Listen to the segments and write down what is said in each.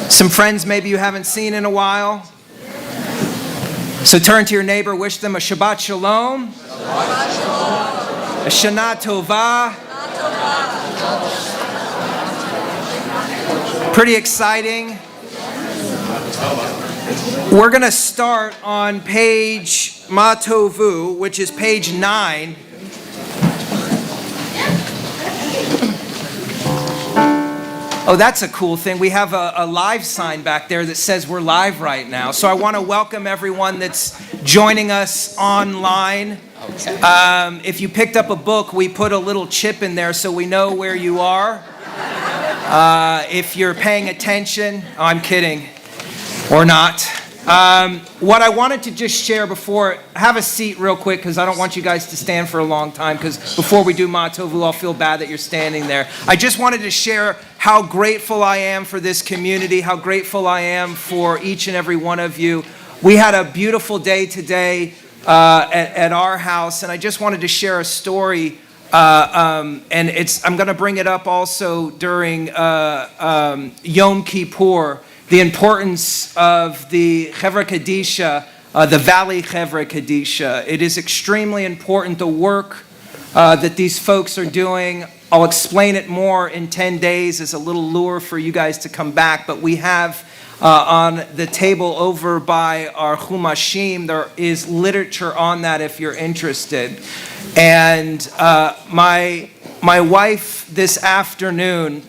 Some friends maybe you haven't seen in a while. So turn to your neighbor, wish them a Shabbat Shalom, a Shana Tova. Pretty exciting. We're going to start on page Ma Tovu, which is page 9. Oh, that's a cool thing. We have a live sign back there that says we're live right now. So I want to welcome everyone that's joining us online. Okay. If you picked up a book, we put a little chip in there so we know where you are. If you're paying attention, I'm kidding, or not. What I wanted to just share before, have a seat real quick because I don't want you guys to stand for a long time because before we do Ma Tovu, I'll feel bad that you're standing there. I just wanted to share how grateful I am for this community, how grateful I am for each and every one of you. We had a beautiful day today at our house, and I just wanted to share a story. I'm going to bring it up also during Yom Kippur. The importance of the Chevra Kadisha, the Valley Chevra Kadisha. It is extremely important, the work that these folks are doing. I'll explain it more in 10 days as a little lure for you guys to come back. But we have on the table over by our Chumashim, there is literature on that if you're interested. And my wife this afternoon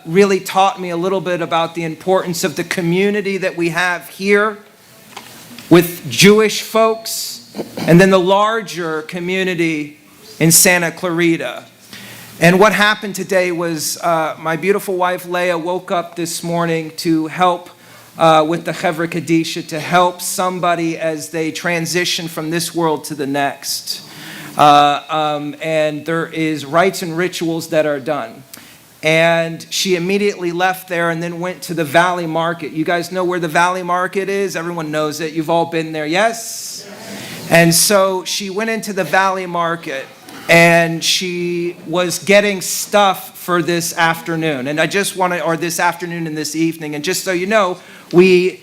really taught me a little bit about the importance of the community that we have here with Jewish folks and then the larger community in Santa Clarita. And what happened today was my beautiful wife Leah woke up this morning to help with the Chevra Kadisha, to help somebody as they transition from this world to the next. And there is rites and rituals that are done. And she immediately left there and then went to the Valley Market. You guys know where the Valley Market is? Everyone knows it. You've all been there, yes? And so she went into the Valley Market and she was getting stuff for this afternoon. And I just want to, or this afternoon and this evening. And just so you know, we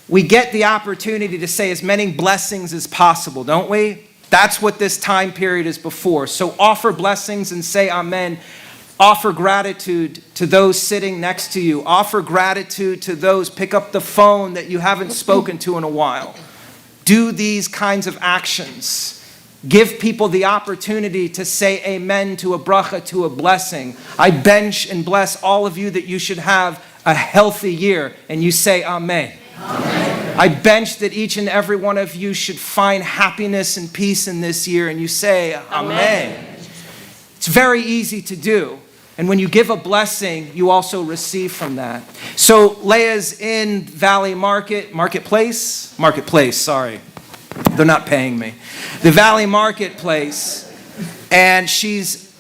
get the opportunity to say as many blessings as possible, don't we? That's what this time period is before. So offer blessings and say amen. Offer gratitude to those sitting next to you. Offer gratitude to those. Pick up the phone that you haven't spoken to in a while. Do these kinds of actions. Give people the opportunity to say amen to a bracha, to a blessing. I bench and bless all of you that you should have a healthy year. And you say amen. Amen. I bench that each and every one of you should find happiness and peace in this year, and you say, Amen. It's very easy to do. And when you give a blessing, you also receive from that. So Leah's in Valley Marketplace, sorry. They're not paying me. The Valley Marketplace, and she's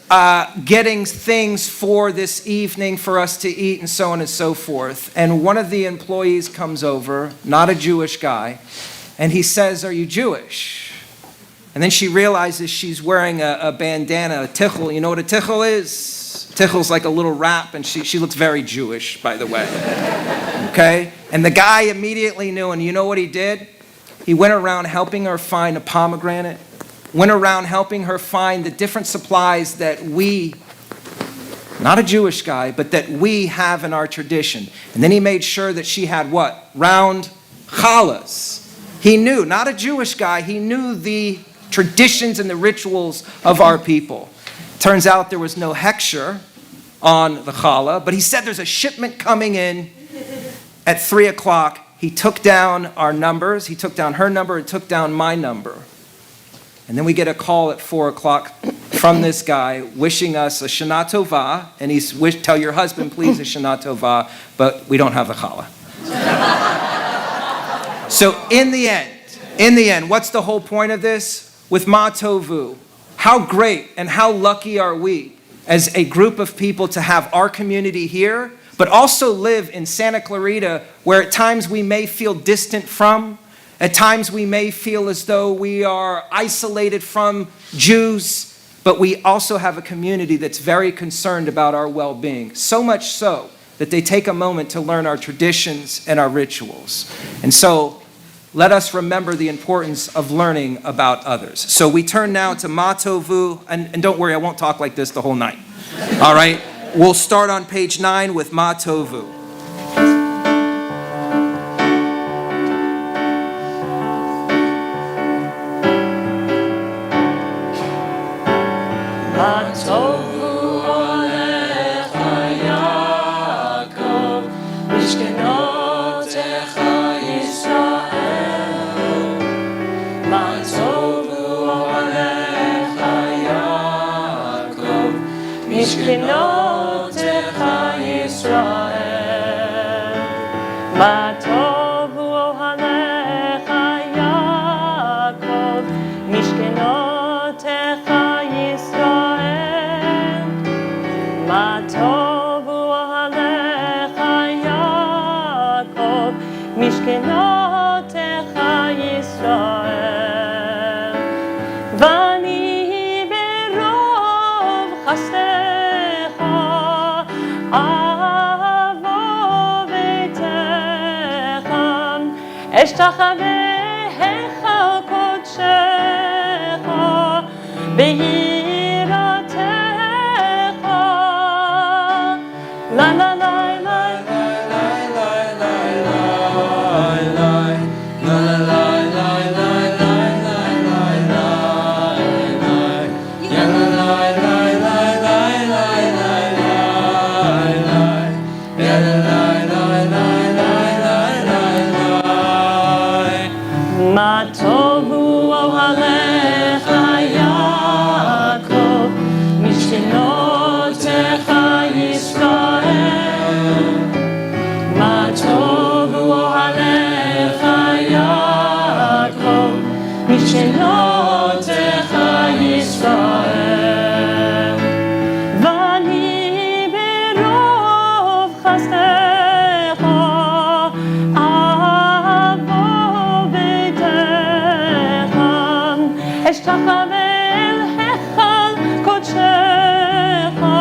getting things for this evening for us to eat and so on and so forth. And one of the employees comes over, not a Jewish guy, and he says, "Are you Jewish?" And then she realizes she's wearing a bandana, a tichel. You know what a tichel is? Tichel's like a little wrap, and she looks very Jewish, by the way. Okay? And the guy immediately knew, and you know what he did? He went around helping her find a pomegranate, went around helping her find the different supplies that we, not a Jewish guy, but that we have in our tradition. And then he made sure that she had what? Round challahs. He knew, not a Jewish guy, he knew the traditions and the rituals of our people. Turns out there was no hechsher on the challah, but he said there's a shipment coming in at 3 o'clock. He took down our numbers, he took down her number, and took down my number. And then we get a call at 4 o'clock from this guy wishing us a Shana Tova, and he's tell your husband, please, a Shana Tova, but we don't have the challah. So in the end, what's the whole point of this? With Ma Tovu, how great and how lucky are we as a group of people to have our community here, but also live in Santa Clarita, where at times we may feel distant from. At times we may feel as though we are isolated from Jews, but we also have a community that's very concerned about our well-being. So much so that they take a moment to learn our traditions and our rituals. And so let us remember the importance of learning about others. So we turn now to Ma Tovu, and don't worry, I won't talk like this the whole night. All right? We'll start on page 9 with Ma Tovu. Ma Tovu alecha Yaakov, mishkenotecha Yisrael. Ma Tovu alecha Yaakov, mishkenotecha Yisrael. Ma Tovu alecha Yaakov, mishkenotecha Yisrael. Ma tovu alecha Yaakov, mishkenotecha Yisrael. Vani berov chastecha, avo beitecha, eshtachaveicha kodshecha, behiratecha. La la la la la la la la la la la la Ma tovu ohalecha Yaakov, mishkenotecha Yisrael. Ma tovu ohalecha Yaakov, mishkenotecha Yisrael. Vani berov chastecha, avo beitecha, eshtachavei echal kodshecha,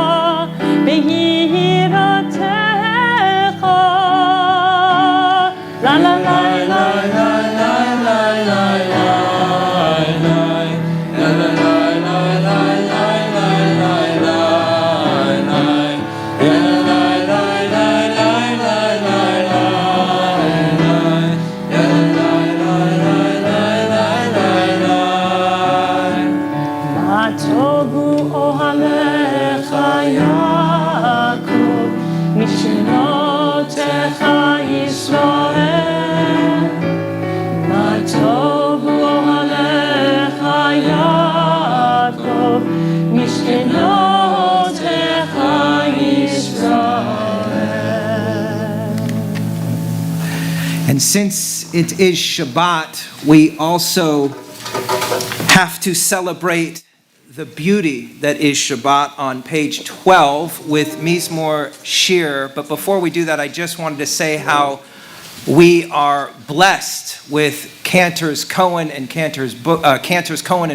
behiratecha. La la la la la la la la la Ma tovu ohalecha Yaakov, mishkenotecha Yisrael. Ma tovu ohalecha Yaakov, mishkenotecha Yisrael. And since it is Shabbat, we also have to celebrate the beauty that is Shabbat on page 12 with Mizmor Shir. But before we do that, I just wanted to say how we are blessed with Cantors Cohen and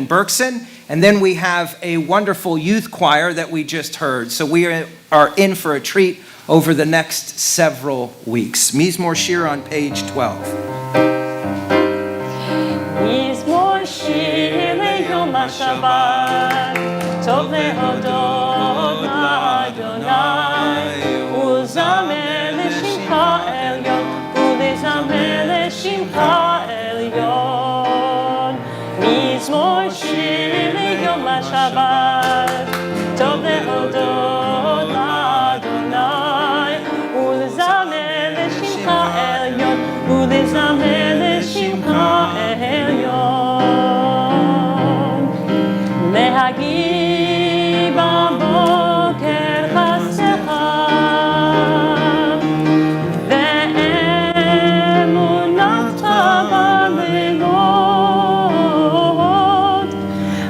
Bergson. And then we have a wonderful youth choir that we just heard. So we are in for a treat over the next several weeks. Mizmor Shir on page 12. מזמור שיר ליום השבת, טוב להודות לאדוני, ולזמר לשמך עליון, ולזמר לשמך עליון. מזמור שיר ליום השבת, טוב להודות לאדוני, ולזמר לשמך עליון, ולזמר לשמך עליון. להגיד בבוקר חסדך, ואמונתך בלילות,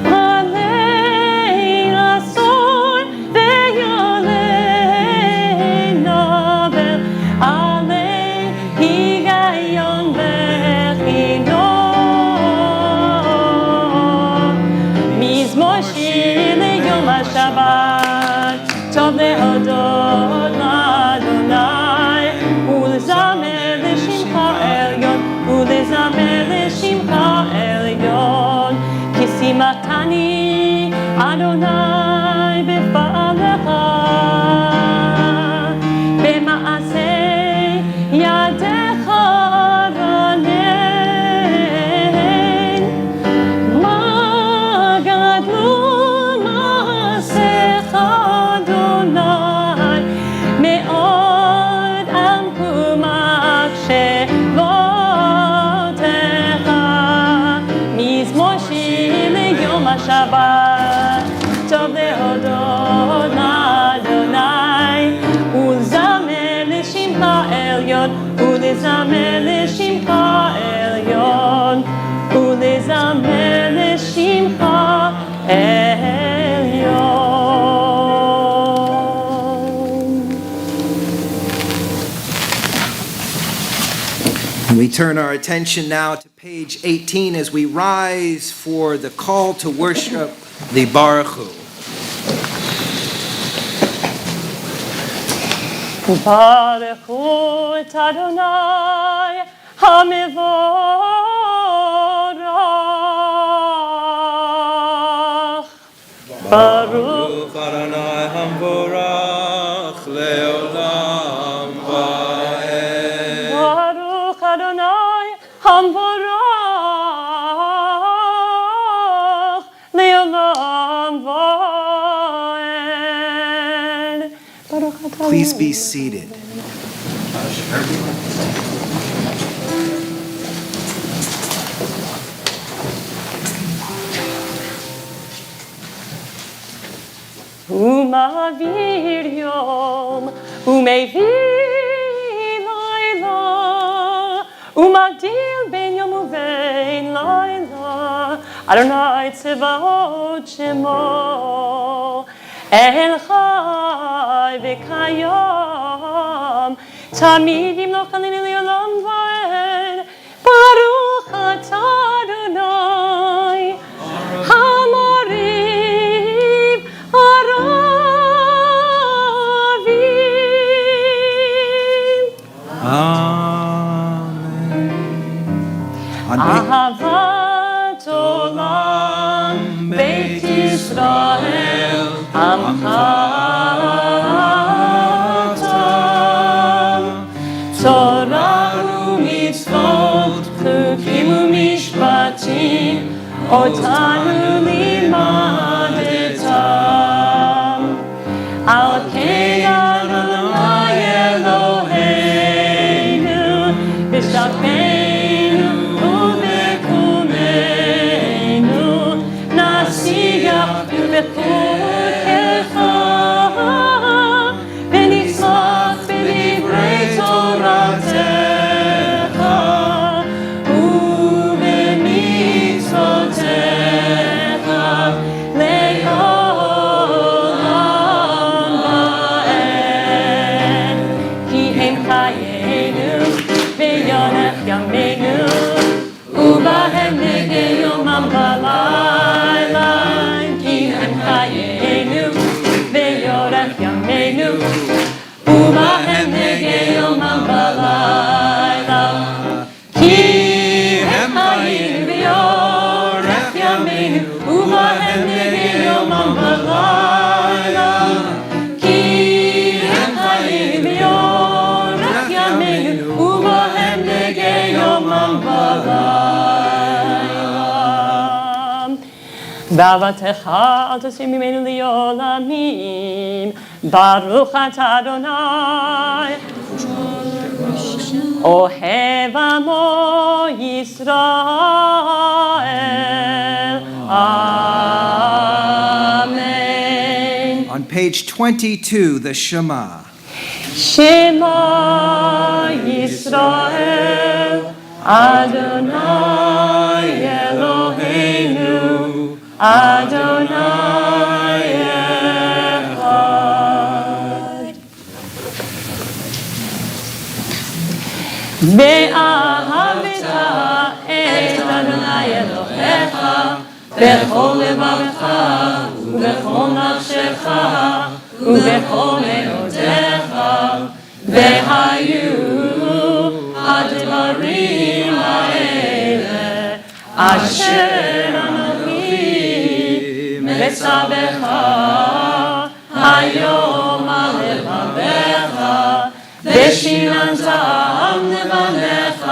הליל אסור ויעלה נבל, עלי היגיון ידך רנן, מה גדלו מעשיך אדוני, מאוד עמקו מחשבותיך, מזמור שיר ליום השבת, טוב להודות לאדוני, ולזמר לשמך עליון, ולזמר לשמך עליון, ולזמר לשמך עליון. We turn our attention now to page 18 as we rise for the call to worship the Baruch Hu. Baruch Hu et Adonai HaMevorach. Baruch Adonai Hamvorach Leolam Vaed. Baruch Adonai HaMevorach Leolam Vaed. Baruch Adonai. Please be seated. ומעביר יום ומביא לילה ומבדיל בין יום ובין לילה אדוני צבאות שמו אל חי וקיים תמיד ימלוך עלינו לעולם ועד ברוך אתה אדוני המוריב אהבת עולם בית ישראל עמך אתה תורה ומצוות חוקים ומשפטים אותנו לימדת על כן אדוני אלוהינו בשכבנו ובקומנו נשיח בחוקך ונשמח בדברי תורתך ובמצוותיך לעולם ועד כי הם חיינו ויונך ימינו ובהם נגד יומם ולילה כי הם חיינו ויונך ימינו ובהם נגד יומם ולילה כי הם חיינו ויונך ימינו ובהם נגד יומם ולילה כי הם חיינו ויונך ימינו ובהם נגד יומם ולילה באהבתך אל תסיר ממנו לעולמים ברוך אתה אדוני אוהב עמו ישראל אמן. On page 22, the Shema. Shema Yisrael Adonai Eloheinu Adonai Echad. ואהבת את אדוני אלוהיך בכל לבבך ובכל נפשך ובכל מאודך והיו הדברים האלה אשר אנוכי מצווך היום על לבבך ושיננתם לבניך,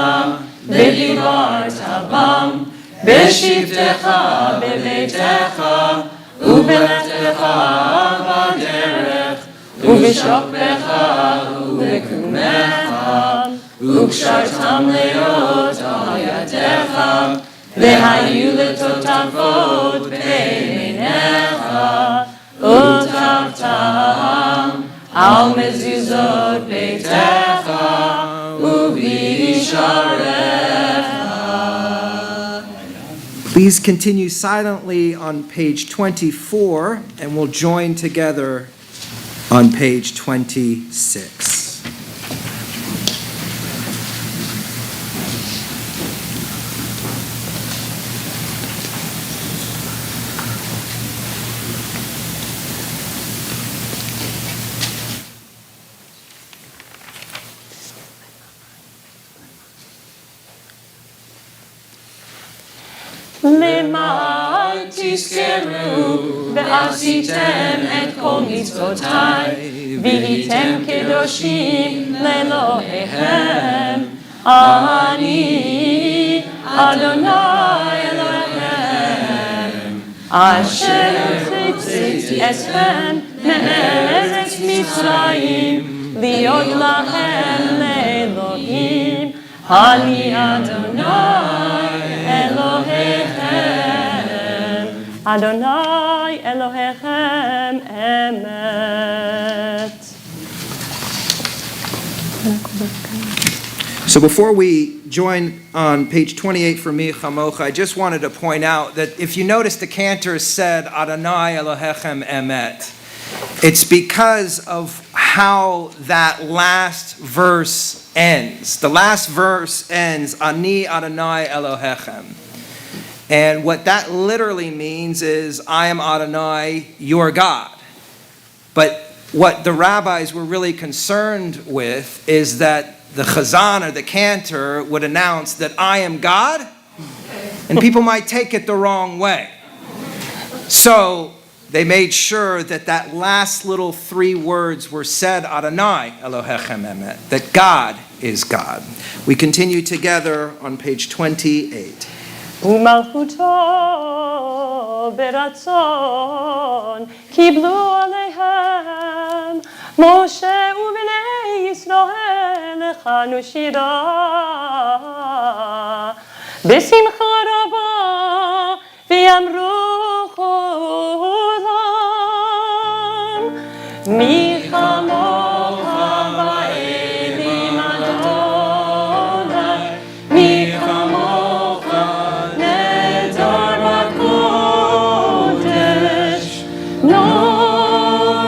ודיברת בם, בשבתך בביתך, ובלכתך בדרך, ובשוכבך ובקומך, וקשרתם להיות על ידיך, והיו לטוטפות בעיניך, וכתבתם על מזוזות ביתך ובשעריך. Please continue silently on page 24, and we'll join together on page 26. למען תזכרו ועשיתם את כל מצוותיי, והייתם קדושים לאלוהיכם. אני אדוני אלוהיכם, אשר הוצאתי אתכם מארץ מצרים, להיות לכם לאלוהים. אני אדוני אלוהיכם, אדוני אלוהיכם אמת. So before we join on page 28 for Mi Chamocha, I just wanted to point out that if you notice the cantor said Adonai Elohechem Emet, it's because of how that last verse ends. The last verse ends, Ani Adonai Elohechem. And what that literally means is, I am Adonai, your God. But what the rabbis were really concerned with is that the chazan or the cantor would announce that I am God, and people might take it the wrong way. So they made sure that that last little three words were said, Adonai Elohechem Emet, that God is God. We continue together on page 28. ומלכותו ברצון קיבלו עליהם משה ובני ישראל הכנו שירה בשמחה רבה ואמרו כולם מי כמוך באלים אדוני מי כמוך נדר בקודש נורא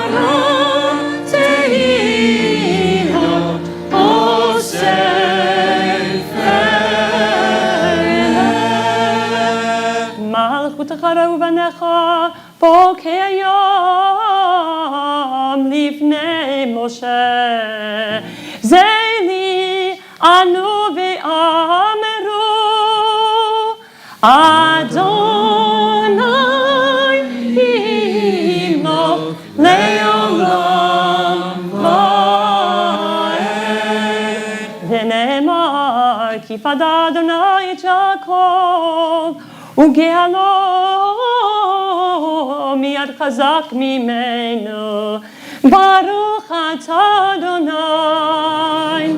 תהילות אוספת מלכותך ובניך פה כיום לפני משה זה לי אנו ואמרו אדוני ימלוך לעולם ועד ונאמר כי פדה אדוני את יעקב וגאלו מיד חזק ממנו ברוך אתה אדוני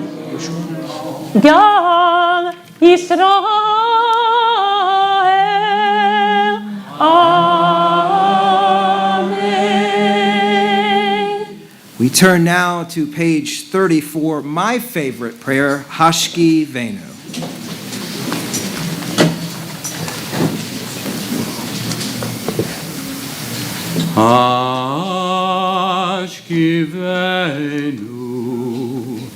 גל ישראל Amen. We turn now to page 34, my favorite prayer, Hashki Venu. Ashkivenu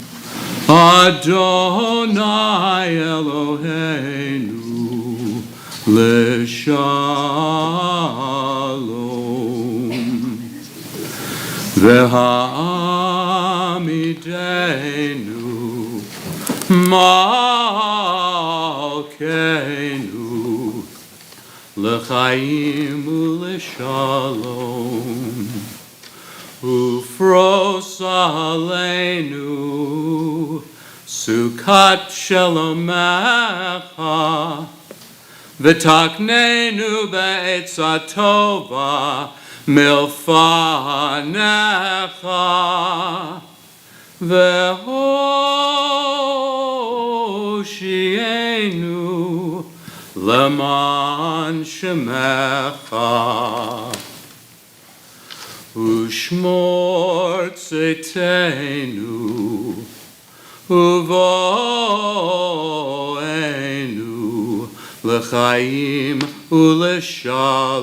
Adonai Eloheinu L'Shalom V'hamidenu Malkeinu L'chaim u'l'shalom Ufros aleinu sukat shalomecha v'taknenu be'etza tova milfanecha v'hoshienu leman shemecha Ushmor tzeitenu uvoenu lechaim uleshalom.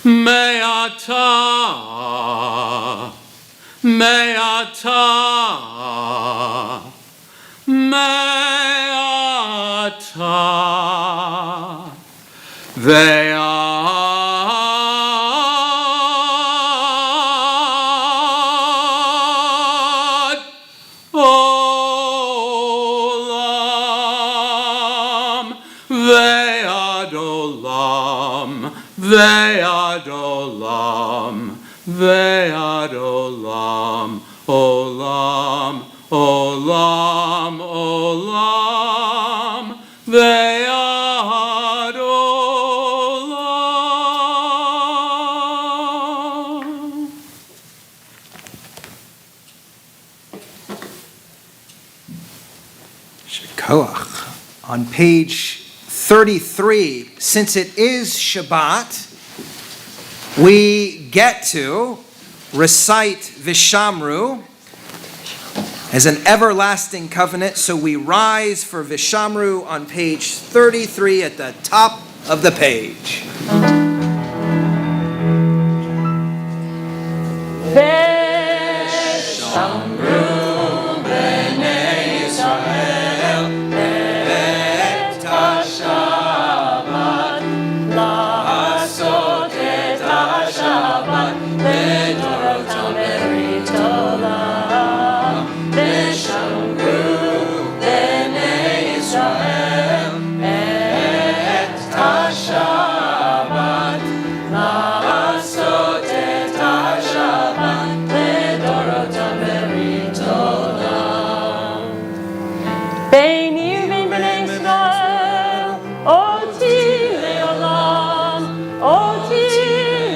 Me'ata Ve'ad olam, olam, olam, olam, ve'ad olam. Shekoach. On page 33, since it is Shabbat, we get to recite Vishamru as an everlasting covenant. So we rise for Vishamru on page 33 at the top of the page. Veshamru b'nei Yisrael et HaShabbat la'asot et HaShabbat לדורותם ברית עולם. ושמרו בני ישראל את השבת לעשות את השבת לדורותם ברית עולם. ביני ובין בני ישראל אותי לעולם, אותי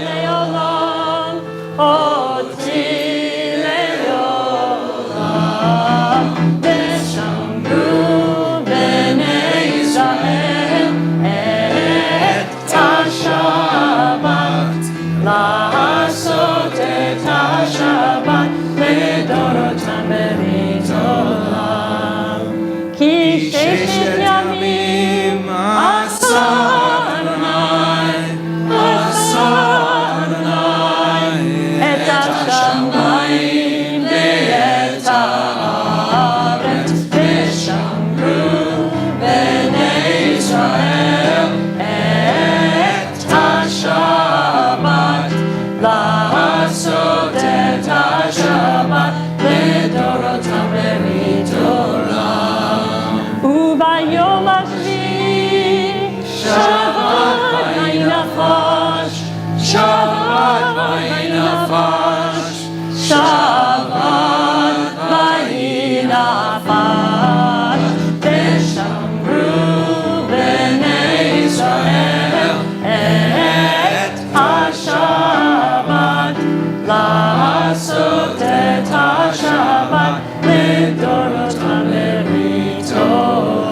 לעולם, אותי לעולם. ושמרו בני ישראל את השבת לעשות את השבת לדורותם ברית עולם. כי ששת ימים עשה אדוני את השמיים ואת הארץ. ושמרו בני ישראל את השבת לעשות את השבת לדורותם ברית עולם. וביום השביעי שבת וינפש, שבת וינפש, שבת וינפש. ושמרו בני ישראל את השבת לעשות את השבת לדורותם ברית עולם.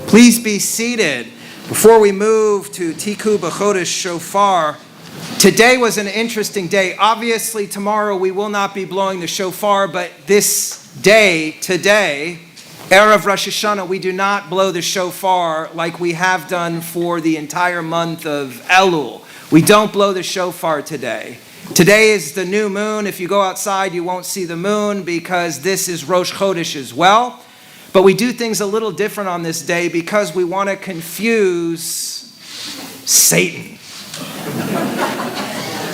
Please be seated. Before we move to Tiku B'chodesh Shofar, today was an interesting day. Obviously, tomorrow we will not be blowing the shofar, but this day, today, Erev Rosh Hashanah, we do not blow the shofar like we have done for the entire month of Elul. We don't blow the shofar today. Today is the new moon. If you go outside, you won't see the moon because this is Rosh Chodesh as well. But we do things a little different on this day because we want to confuse Satan.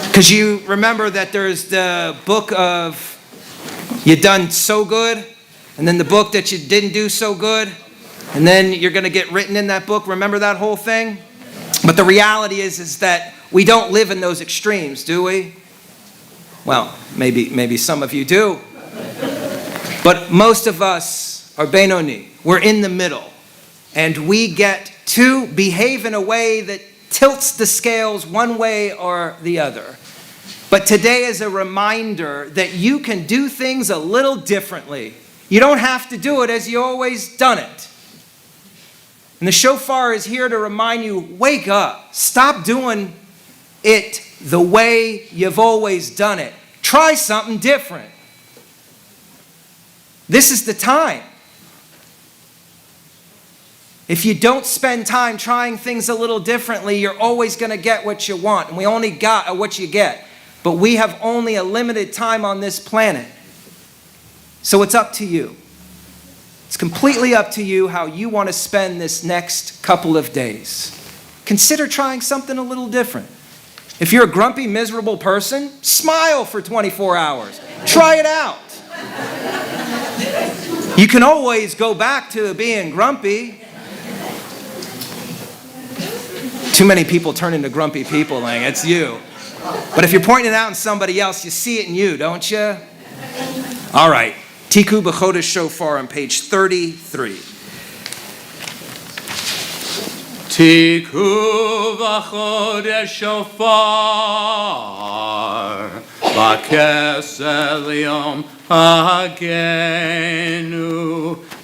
Because you remember that there's the book of you done so good, and then the book that you didn't do so good, and then you're going to get written in that book. Remember that whole thing? But the reality is that we don't live in those extremes, do we? Well, maybe some of you do. But most of us are Benoni. We're in the middle. And we get to behave in a way that tilts the scales one way or the other. But today is a reminder that you can do things a little differently. You don't have to do it as you always done it. And the shofar is here to remind you, wake up. Stop doing it the way you've always done it. Try something different. This is the time. If you don't spend time trying things a little differently, you're always going to get what you want. And we only got what you get. But we have only a limited time on this planet. So it's up to you. It's completely up to you how you want to spend this next couple of days. Consider trying something a little different. If you're a grumpy, miserable person, smile for 24 hours. Try it out. You can always go back to being grumpy. Too many people turn into grumpy people, Lang. It's you. But if you're pointing it out in somebody else, you see it in you, don't you? All right. Tiku B'chodesh Shofar on page 33. Tiku B'chodesh Shofar B'kesel Yom Hagenu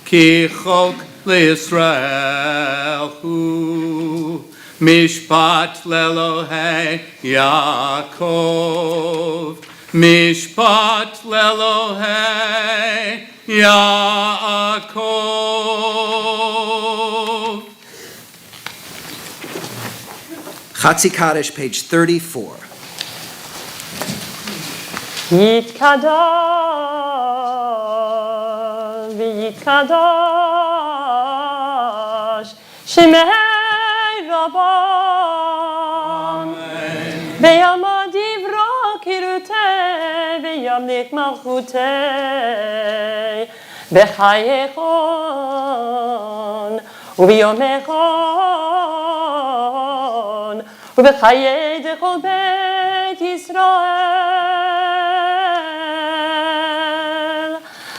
Ki Chok L'Yisrael Hu Mishpat L'Elohei Yaakov Mishpat L'Elohei Yaakov. Chatzi Kaddish, page 34. Yitkadal v'yitkadash Shemei Rabban B'yam adivra kirutei B'yam nik malchutei B'chayechon U'b'yomechon U'b'chayei dechol Beit Yisrael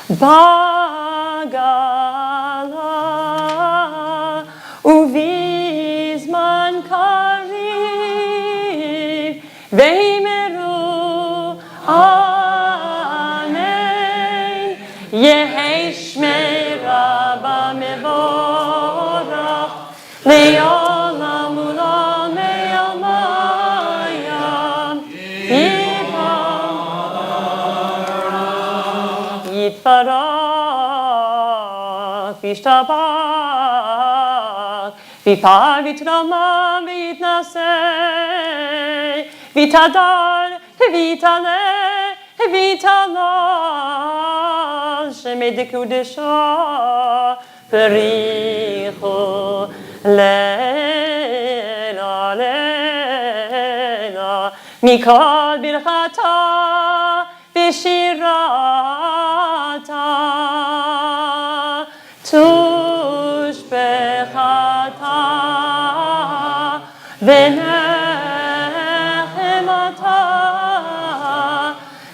Bagala Uvizman Kariv Veimeru Amen Yehei Shmei Rabba Mevorach Le'olam Ulam Me'almayam Yitparach Vishtabach Vipar Vitramam Vitnasei Vitadar Vitale Vitalal Shemei Dekudesha Perichu Leila Leila Mikol Birchata Vishirata Tushbechata Venechemata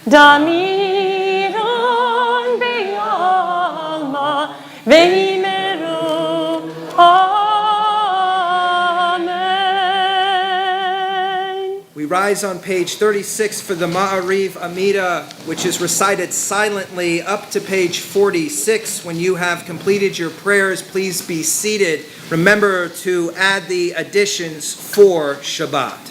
Damiran Be'alma Veimeru Amen. We rise on page 36 for the Ma'ariv Amida, which is recited silently up to page 46. When you have completed your prayers, please be seated. Remember to add the additions for Shabbat.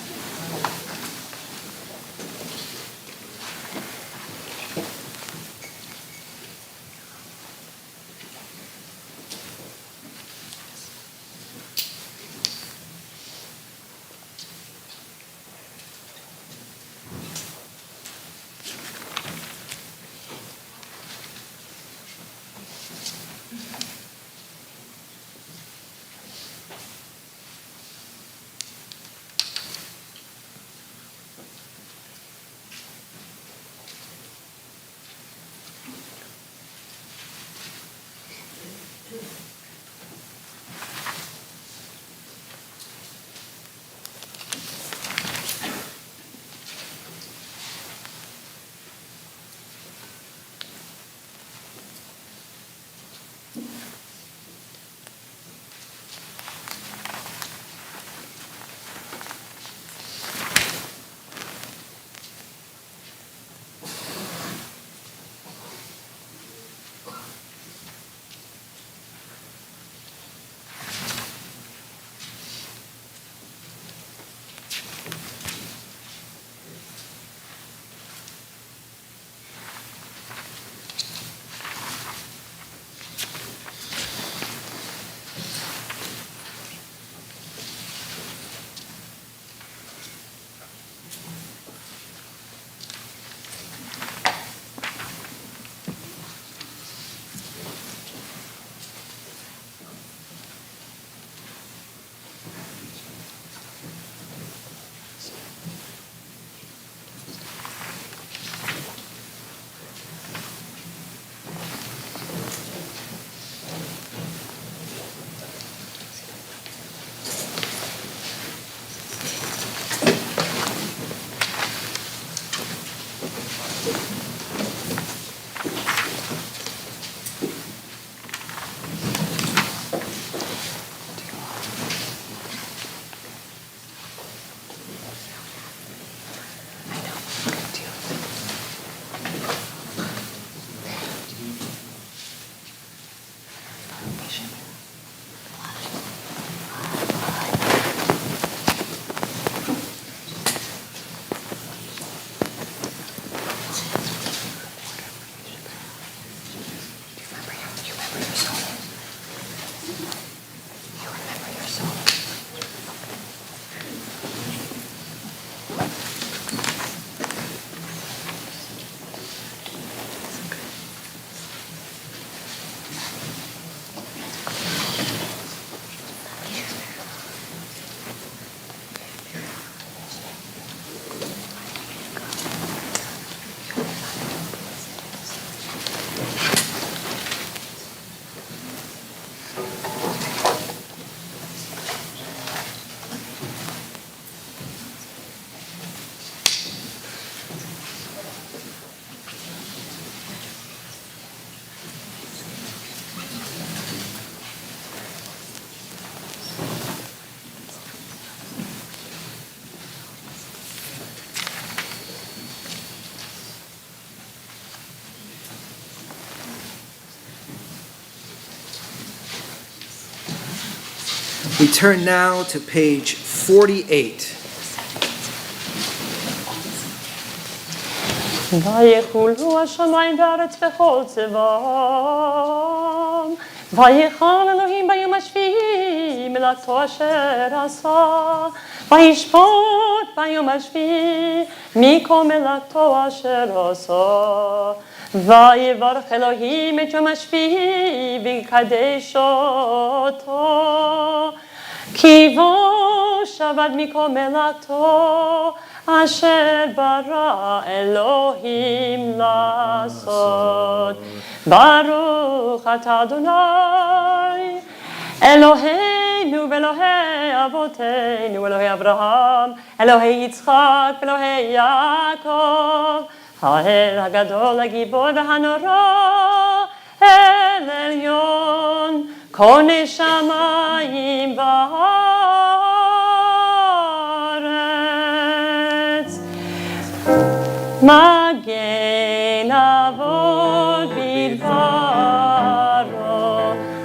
We turn now to page 48. ויחולו השמיים והארץ וכל צבאם, ויחל אלוהים ביום השביעי מלאכתו אשר עשה, וישפוט ביום השביעי מכל מלאכתו אשר עשה. ויברך אלוהים את יום השביעי ויקדש אותו, כי בו שבת מכל מלאכתו אשר ברא אלוהים לעשות. ברוך אתה אדוני אלוהינו ואלוהי אבותינו, אלוהי אברהם, אלוהי יצחק ואלוהי יעקב, האל הגדול הגיבור והנורא, אל עליון כונה שמיים וארץ. מגן אבות בדברו,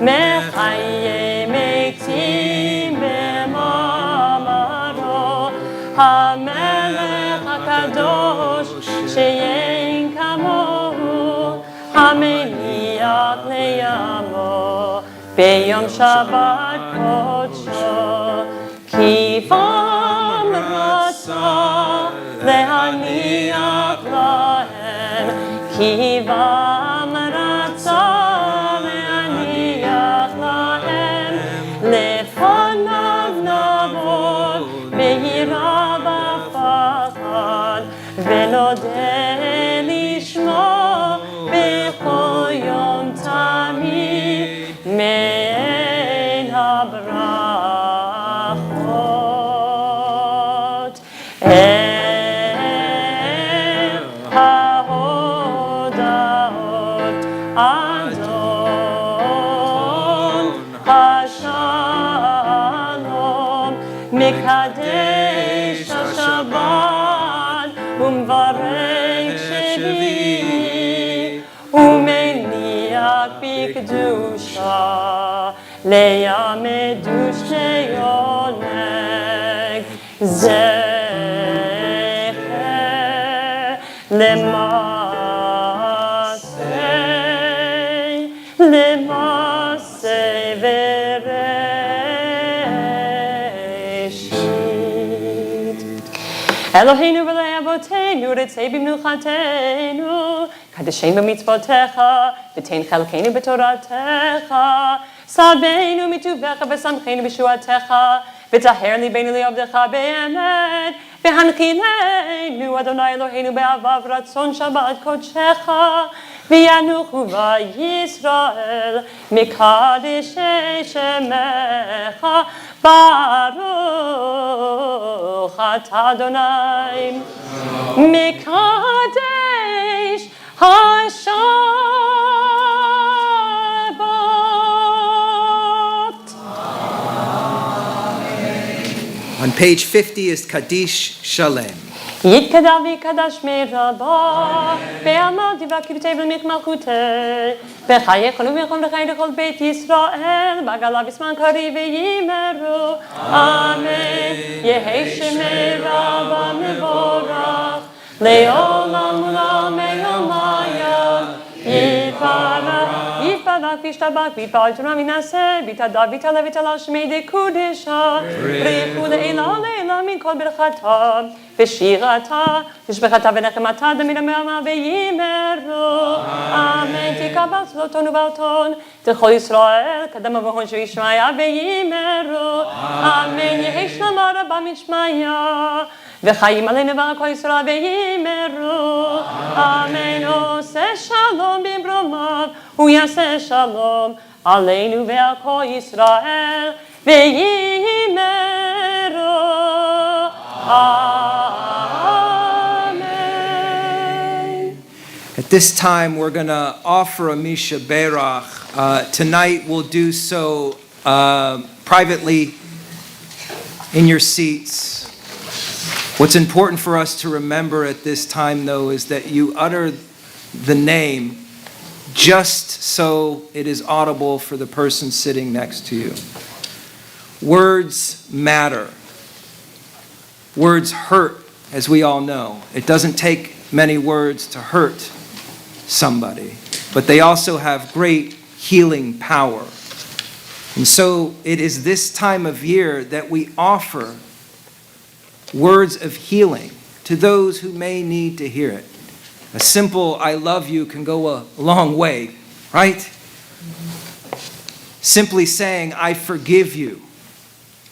מחיה מתים במאמרו, המלך הקדוש שאין כמוהו, המניח לימו ביום שבת קודשו, כי פעם רצה להניח להם, כי פעם רצה להניח להם, לפניו נבוא ביראה ופחד, ונודה לשמו בכל יום תמיד מעין הברכות. אל ההודעות אדון השלום, מקדש השבת ומברך שבי, ומניח בקדושה לימדו שני עונג, זכר למעשה וראשית. אלוהינו ואלוהי אבותינו, רצה במנוחתנו, קדשנו במצוותיך, ותן חלקנו בתורתך, סבנו מטובך ושמחנו בשועתך, וטהר ליבנו לעבדך באמת, והנחילנו אדוני אלוהינו באהבה ורצון שבת קודשך, וינוחו בישראל מקדשי שמך, ברוך אתה אדוני מקדש השבת. On page 50 is Kaddish Shalem. יתקדש ויקדש מרבה, בעמל דברי כבתי ולמלכותי, וחיי כל ומלכון וחיי לכל בית ישראל, בעגלה בזמן קריב ויאמרו, אמן. יהי שמי רבה מבורך, לעולם ולעולמי עולמיה, יתברך וישתבח ויתפאר תורה ונעשה, ויתהדר ויתעלה ויתעלה שמי דקודשה, ברכו לעילה לעילה מכל ברכתה, ושירתה, ושבחתה ונחמתה דמיד המלמה ויאמרו, אמן. תקבל צלותון ובלטון, תכל ישראל, קדם אבוהון שישמעיה ויאמרו, אמן. יהי שלמה רבה משמעיה, וחיים עלינו ועל כל ישראל ויאמרו, אמן. עושה שלום במרומיו, הוא יעשה שלום עלינו ועל כל ישראל ויאמרו, amen. At this time, we're going to offer a Misha Berach. Tonight, we'll do so privately in your seats. What's important for us to remember at this time, though, is that you utter the name just so it is audible for the person sitting next to you. Words matter. Words hurt, as we all know. It doesn't take many words to hurt somebody, but they also have great healing power. And so it is this time of year that we offer words of healing to those who may need to hear it. A simple "I love you" can go a long way, right? Simply saying "I forgive you,"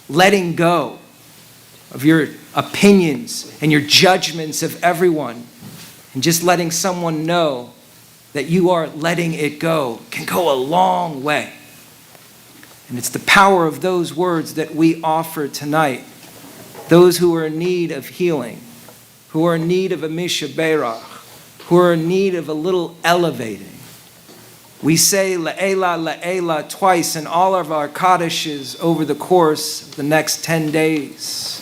letting go of your opinions and your judgments of everyone, and just letting someone know that you are letting it go can go a long way. And it's the power of those words that we offer tonight. Those who are in need of healing, who are in need of a mishaberach, who are in need of a little elevating. We say La'ela, La'ela twice in all of our Kaddishes over the course of the next 10 days,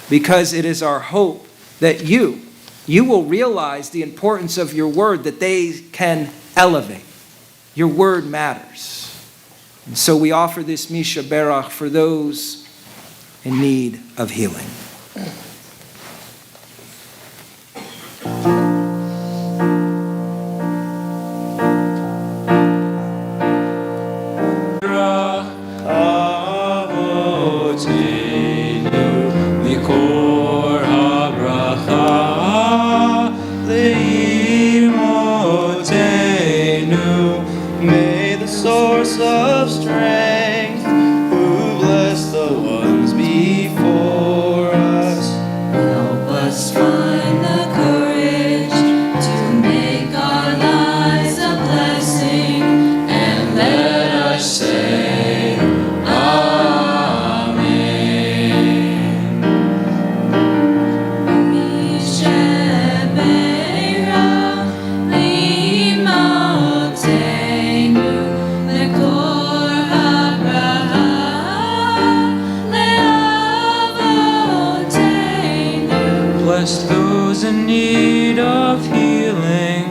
because it is our hope that you will realize the importance of your word, that they can elevate. Your word matters. And so we offer this mishaberach for those in need of healing. May the source of strength, who bless the ones before us, help us find the courage to make our lives a blessing, and let us say Amen. bless those in need of healing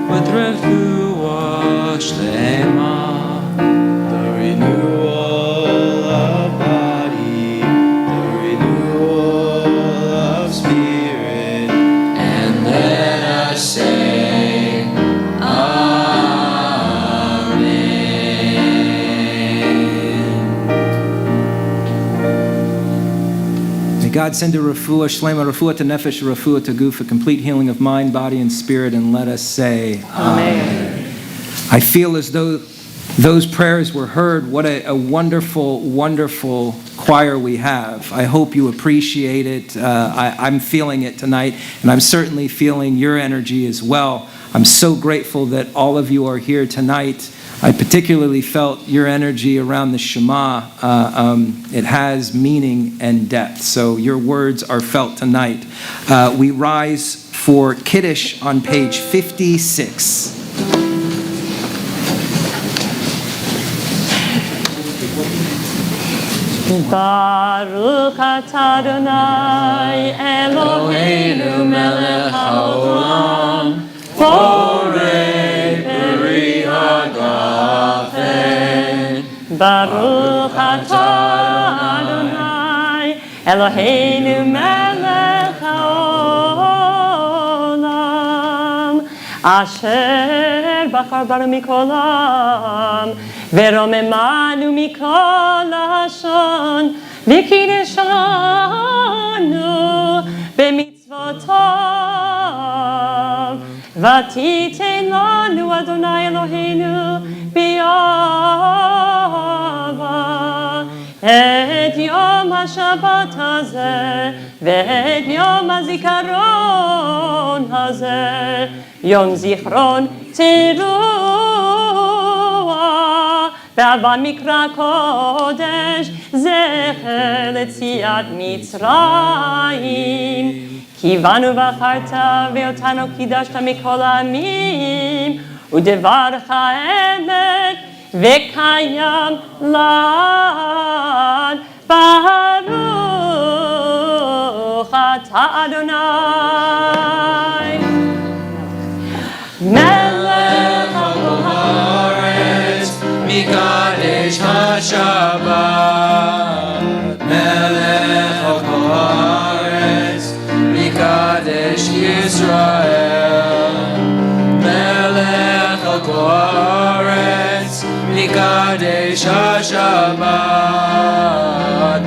with refuah shlema. The renewal of body, the renewal of spirit, and let us say Amen. May God send a refuah shlema, refuah to nefesh, refuah to guf, a complete healing of mind, body, and spirit, and let us say Amen. I feel as though those prayers were heard. What a wonderful, wonderful choir we have. I hope you appreciate it. I'm feeling it tonight, and I'm certainly feeling your energy as well. I'm so grateful that all of you are here tonight. I particularly felt your energy around the Shema. It has meaning and depth, so your words are felt tonight. We rise for Kiddush on page 56. Baruch atah Adonai Eloheinu melech haolam borei peri hagafen. Baruch atah Adonai Eloheinu melech haolam asher bachar banu mikol ha'am ורוממנו מכל לשון וקידשנו במצוותיו ותיתן לנו אדוני אלוהינו באהבה את יום השבת הזה ואת יום הזיכרון הזה יום זיכרון תרועה בעבר מקרא קודש זכר ליציאת מצרים כי בנו בחרת ואותנו קידשת מכל העמים ודברך אמת וקיים לעד ברוך אתה אדוני מלך כל הארץ מקדש השבת haaretz, Mikadesh HaShabbat,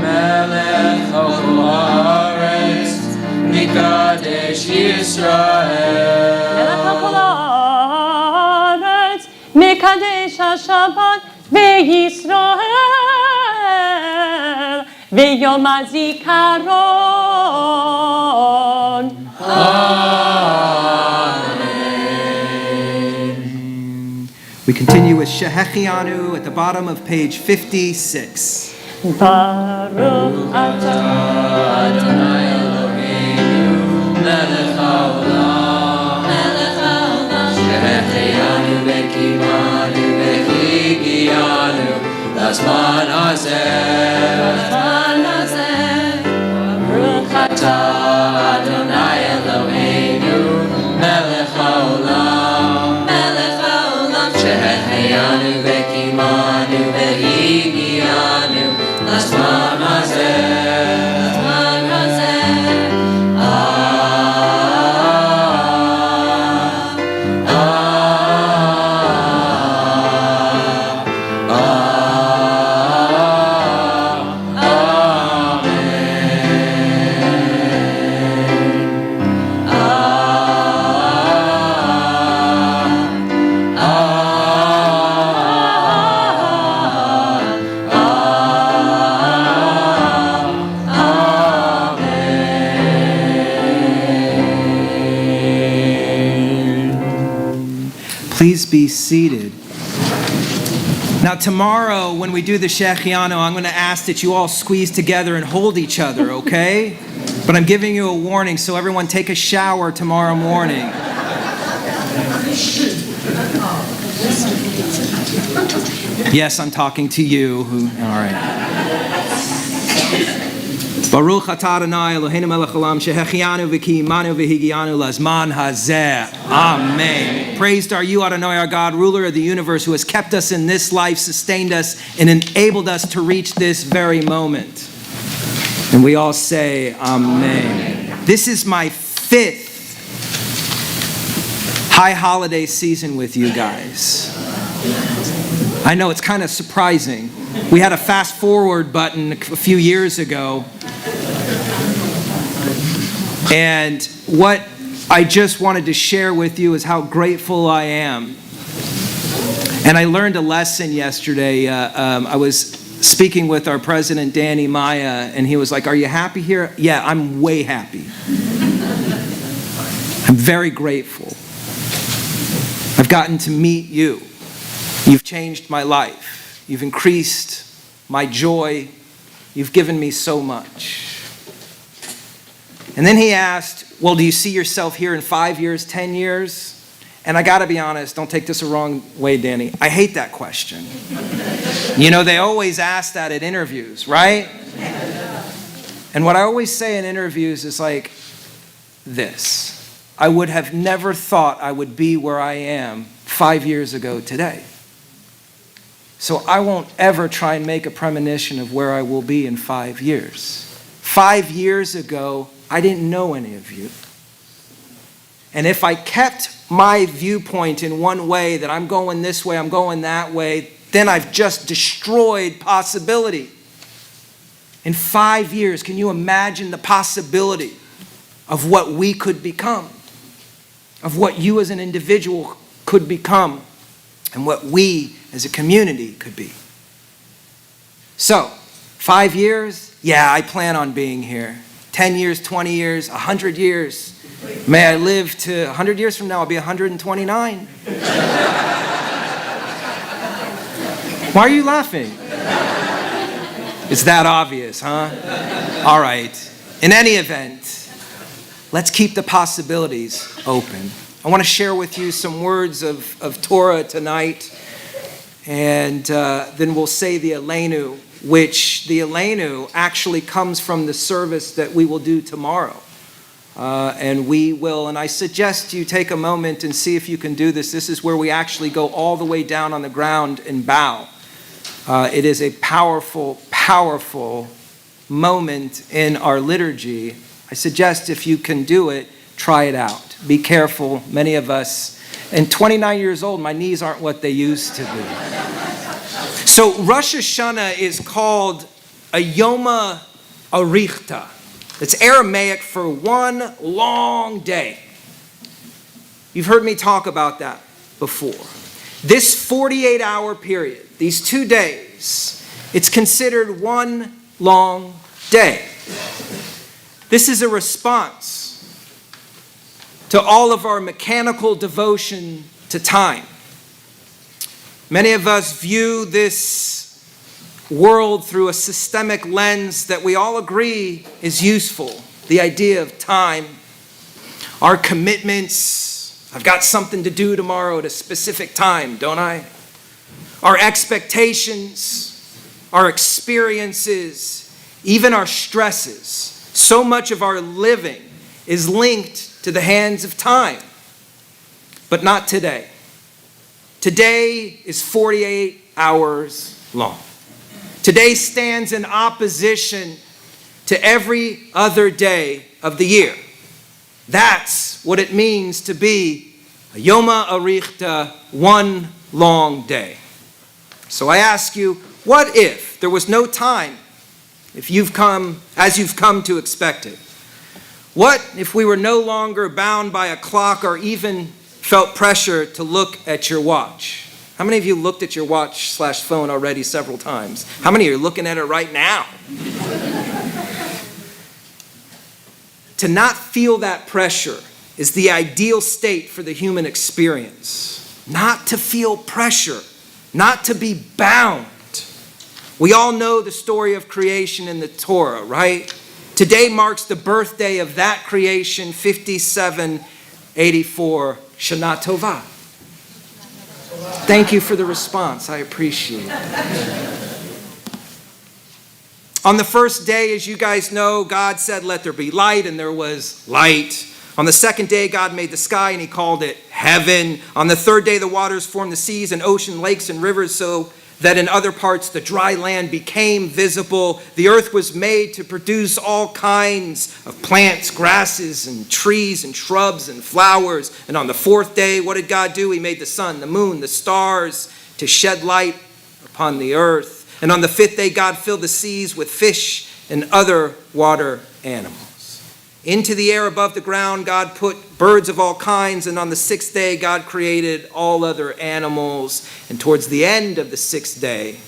Melech haaretz, Mikadesh Yisrael. Mekadesh HaShabbat veYisrael veYom HaZikaron. We continue with Shehechianu at the bottom of page 56. Baruch atah Adonai Eloheinu, Melech haolam, Shehechianu v'kimanu v'higianu, Lazman hazeh. Baruch atah Adonai Eloheinu, Melech haolam, Shehechianu v'kimanu v'higianu, Lazman hazeh. Please be seated. Now tomorrow when we do the Shehechianu, I'm going to ask that you all squeeze together and hold each other, okay? But I'm giving you a warning, so everyone take a shower tomorrow morning. Yes, I'm talking to you. All right. Baruch atah Adonai Eloheinu melech haolam shehechianu v'kiyimanu v'higianu lazman hazeh. Amen. Praised are you, Adonai, our God, ruler of the universe, who has kept us in this life, sustained us, and enabled us to reach this very moment. And we all say, Amen. This is my 5th high holiday season with you guys. I know it's kind of surprising. We had a fast forward button a few years ago. And what I just wanted to share with you is how grateful I am. And I learned a lesson yesterday. I was speaking with our president, Danny Maya, and he was like, "Are you happy here?" Yeah, I'm way happy. I'm very grateful. I've gotten to meet you. You've changed my life. You've increased my joy. You've given me so much. And then he asked, well, do you see yourself here in 5 years, 10 years? And I got to be honest, don't take this the wrong way, Danny. I hate that question. You know, they always ask that at interviews, right? And what I always say in interviews is like this. I would have never thought I would be where I am 5 years ago today. So I won't ever try and make a premonition of where I will be in 5 years. 5 years ago, I didn't know any of you. And if I kept my viewpoint in one way, that I'm going this way, I'm going that way, then I've just destroyed possibility. In 5 years, can you imagine the possibility of what we could become? Of what you as an individual could become? And what we as a community could be? So, 5 years? Yeah, I plan on being here. 10 years, 20 years, 100 years. May I live to 100 years from now, I'll be 129. Why are you laughing? It's that obvious, huh? All right. In any event, let's keep the possibilities open. I want to share with you some words of Torah tonight, and then we'll say the Aleinu, which the Aleinu actually comes from the service that we will do tomorrow. And I suggest you take a moment and see if you can do this. This is where we actually go all the way down on the ground and bow. It is a powerful, powerful moment in our liturgy. I suggest if you can do it, try it out. Be careful. Many of us, And 29 years old, my knees aren't what they used to be. So Rosh Hashanah is called a Yoma Arichta. It's Aramaic for one long day. You've heard me talk about that before. This 48-hour period, these 2 days, it's considered one long day. This is a response to all of our mechanical devotion to time. Many of us view this world through a systemic lens that we all agree is useful. The idea of time, our commitments. I've got something to do tomorrow at a specific time, don't I? Our expectations, our experiences, even our stresses. So much of our living is linked to the hands of time. But not today. Today is 48 hours long. Today stands in opposition to every other day of the year. That's what it means to be a Yoma Arichta, one long day. So I ask you, what if there was no time as you've come to expect it? What if we were no longer bound by a clock or even felt pressure to look at your watch? How many of you looked at your watch/phone already several times? How many are looking at it right now? To not feel that pressure is the ideal state for the human experience. Not to feel pressure, not to be bound. We all know the story of creation in the Torah, right? Today marks the birthday of that creation, 5784, Shana Tova. Thank you for the response. I appreciate it. On the first day, as you guys know, God said, "Let there be light," and there was light. On the second day, God made the sky, and he called it heaven. On the third day, the waters formed the seas and ocean, lakes and rivers, so that in other parts the dry land became visible. The earth was made to produce all kinds of plants, grasses, and trees, and shrubs, and flowers. And on the fourth day, what did God do? He made the sun, the moon, the stars to shed light upon the earth. And on the fifth day, God filled the seas with fish and other water animals. Into the air above the ground, God put birds of all kinds. And on the sixth day, God created all other animals. And towards the end of the sixth day,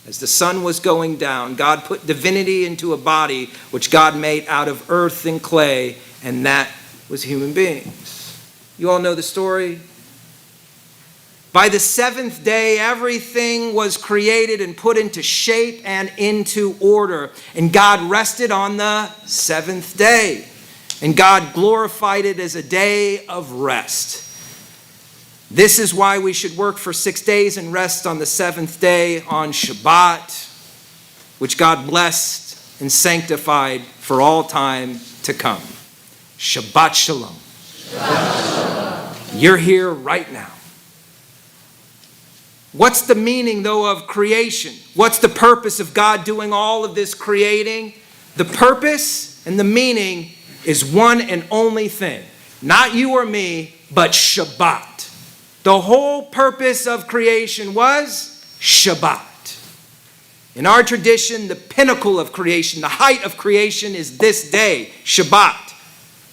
as the sun was going down, God put divinity into a body which God made out of earth and clay, and that was human beings. You all know the story? By the seventh day, everything was created and put into shape and into order. And God rested on the seventh day. And God glorified it as a day of rest. This is why we should work for 6 days and rest on the seventh day on Shabbat, which God blessed and sanctified for all time to come. Shabbat Shalom. Shabbat Shalom. You're here right now. What's the meaning, though, of creation? What's the purpose of God doing all of this creating? The purpose and the meaning is one and only thing. Not you or me, but Shabbat. The whole purpose of creation was Shabbat. In our tradition, the pinnacle of creation, the height of creation is this day, Shabbat.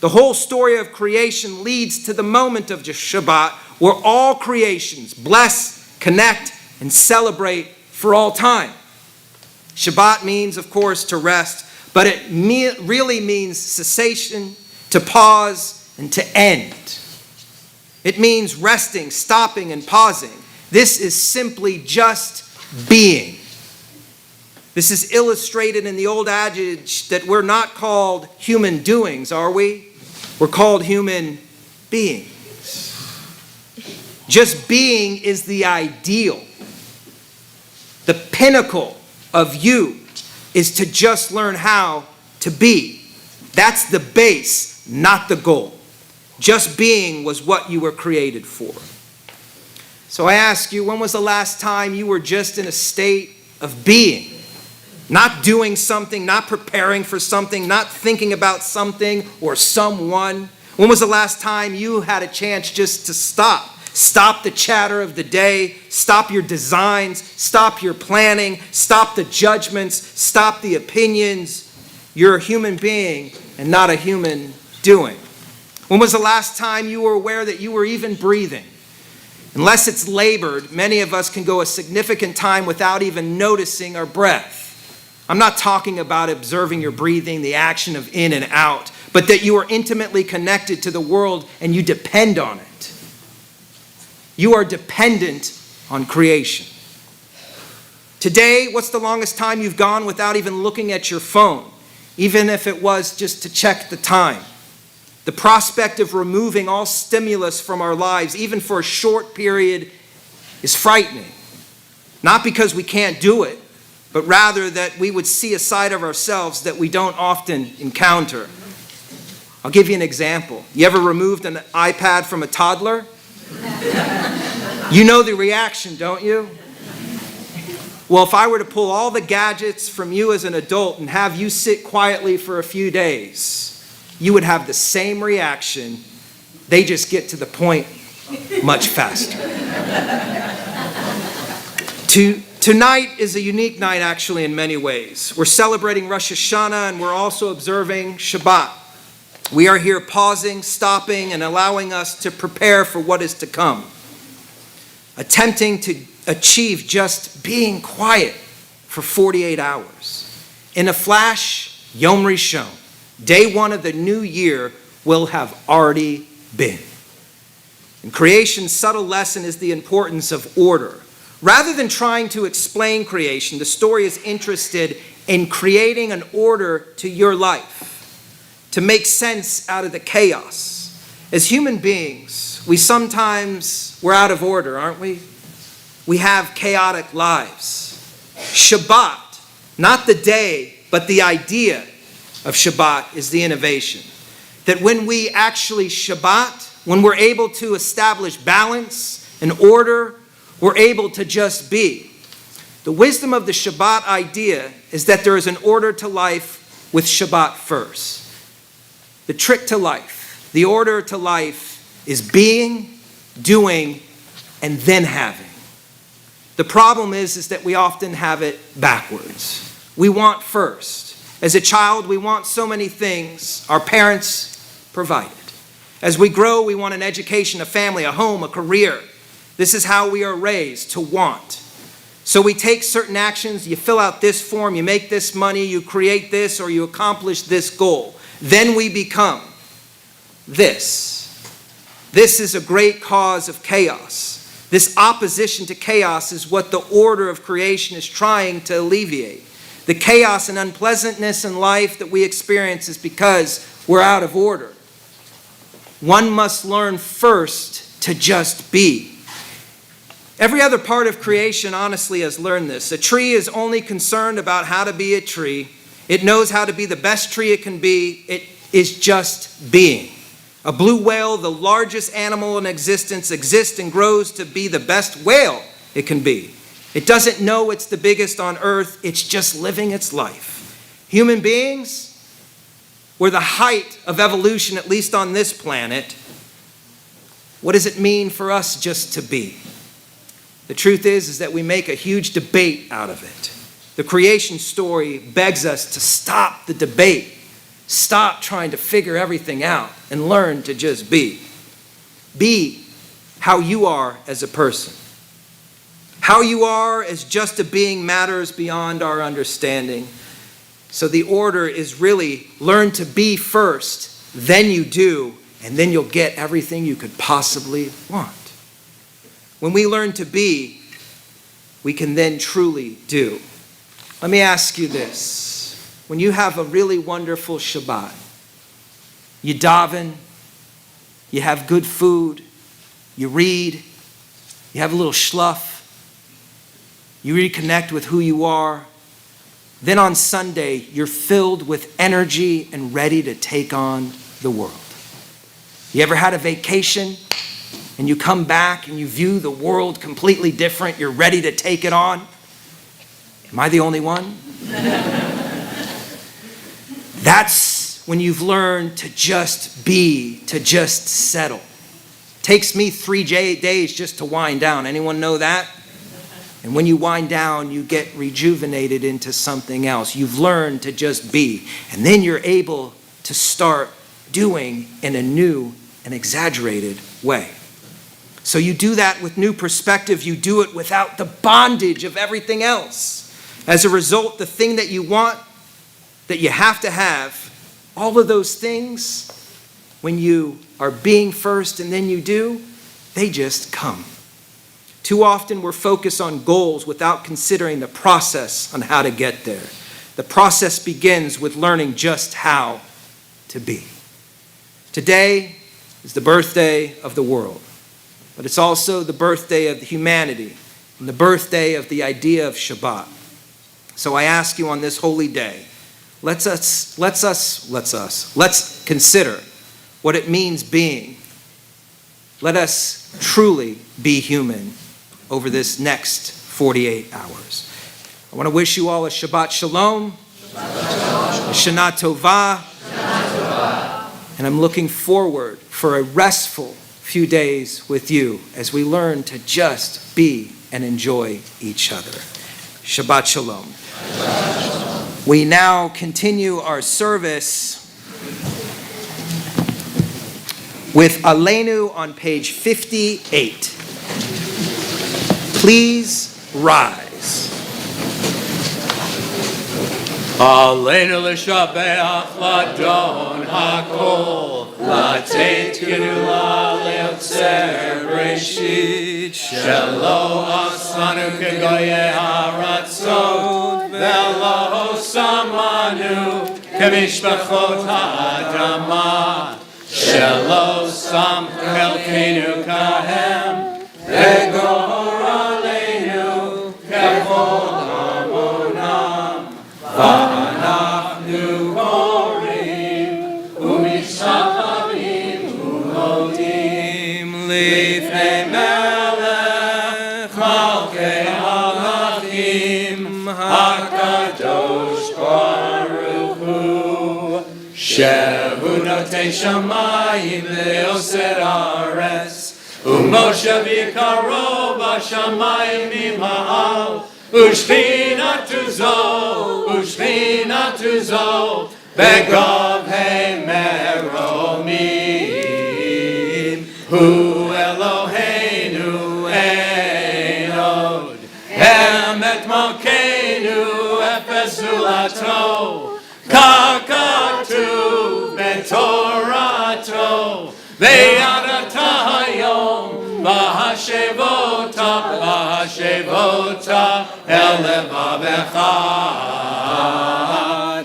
The whole story of creation leads to the moment of Shabbat, where all creations bless, connect, and celebrate for all time. Shabbat means, of course, to rest, but it really means cessation, to pause, and to end. It means resting, stopping, and pausing. This is simply just being. This is illustrated in the old adage that we're not called human doings, are we? We're called human beings. Just being is the ideal. The pinnacle of you is to just learn how to be. That's the base, not the goal. Just being was what you were created for. So I ask you, when was the last time you were just in a state of being? Not doing something, not preparing for something, not thinking about something or someone. When was the last time you had a chance just to stop? Stop the chatter of the day. Stop your designs. Stop your planning. Stop the judgments. Stop the opinions. You're a human being and not a human doing. When was the last time you were aware that you were even breathing? Unless it's labored, many of us can go a significant time without even noticing our breath. I'm not talking about observing your breathing, the action of in and out, but that you are intimately connected to the world and you depend on it. You are dependent on creation. Today, what's the longest time you've gone without even looking at your phone, even if it was just to check the time? The prospect of removing all stimulus from our lives, even for a short period, is frightening. Not because we can't do it, but rather that we would see a side of ourselves that we don't often encounter. I'll give you an example. You ever removed an iPad from a toddler? You know the reaction, don't you? Well, if I were to pull all the gadgets from you as an adult and have you sit quietly for a few days, you would have the same reaction. They just get to the point much faster. Tonight is a unique night, actually, in many ways. We're celebrating Rosh Hashanah, and we're also observing Shabbat. We are here pausing, stopping, and allowing us to prepare for what is to come. Attempting to achieve just being quiet for 48 hours. In a flash, Yom Rishon, day one of the new year, will have already been. And creation's subtle lesson is the importance of order. Rather than trying to explain creation, the story is interested in creating an order to your life, to make sense out of the chaos. As human beings, we're out of order, aren't we? We have chaotic lives. Shabbat, not the day, but the idea of Shabbat is the innovation. That when we actually Shabbat, when we're able to establish balance and order, we're able to just be. The wisdom of the Shabbat idea is that there is an order to life with Shabbat first. The trick to life, the order to life is being, doing, and then having. The problem is that we often have it backwards. We want first. As a child, we want so many things our parents provided. As we grow, we want an education, a family, a home, a career. This is how we are raised, to want. So we take certain actions, you fill out this form, you make this money, you create this, or you accomplish this goal. Then we become this. This is a great cause of chaos. This opposition to chaos is what the order of creation is trying to alleviate. The chaos and unpleasantness in life that we experience is because we're out of order. One must learn first to just be. Every other part of creation honestly has learned this. A tree is only concerned about how to be a tree. It knows how to be the best tree it can be. It is just being. A blue whale, the largest animal in existence, exists and grows to be the best whale it can be. It doesn't know it's the biggest on earth. It's just living its life. Human beings, we're the height of evolution, at least on this planet. What does it mean for us just to be? The truth is that we make a huge debate out of it. The creation story begs us to stop the debate, stop trying to figure everything out, and learn to just be. Be how you are as a person. How you are as just a being matters beyond our understanding. So the order is really learn to be first, then you do, and then you'll get everything you could possibly want. When we learn to be, we can then truly do. Let me ask you this. When you have a really wonderful Shabbat, you daven, you have good food, you read, you have a little schluff, you reconnect with who you are, then on Sunday, you're filled with energy and ready to take on the world. You ever had a vacation and you come back and you view the world completely different? You're ready to take it on? Am I the only one? That's when you've learned to just be, to just settle, Takes me 3 days just to wind down. Anyone know that? And when you wind down, you get rejuvenated into something else. You've learned to just be. And then you're able to start doing in a new and exaggerated way. So you do that with new perspective. You do it without the bondage of everything else. As a result, the thing that you want, that you have to have, all of those things, when you are being first and then you do, they just come. Too often we're focused on goals without considering the process on how to get there. The process begins with learning just how to be. Today is the birthday of the world, but it's also the birthday of humanity and the birthday of the idea of Shabbat. So I ask you on this holy day, let's consider what it means being. Let us truly be human over this next 48 hours. I want to wish you all a Shabbat Shalom, a Shana Tova, and I'm looking forward for a restful few days with you as we learn to just be and enjoy each other. Shabbat Shalom. We now continue our service with Aleinu on page 58. Please rise. Aleinu l'shabeach l'adon hakol, latet gedula leotzer breshit, shelo asanu kegoye haratzot, velo samanu kemishpachot ha'adama, shelo sam chelkenu kahem, vegor aleinu kevod hamonam, v'anachnu korim u'mishavim u'modim lifnei melech malkei halachim hakadosh baruch hu shehu notei shamayim ve'oser haaretz u'moshe v'yikaro b'shamayim imha'al Ushchina zo, begov he meromim, hu Eloheinu einod, emet malkeinu efes zulato, kakatu betorato, ve'yadata hayom, V'hashevota el levavecha,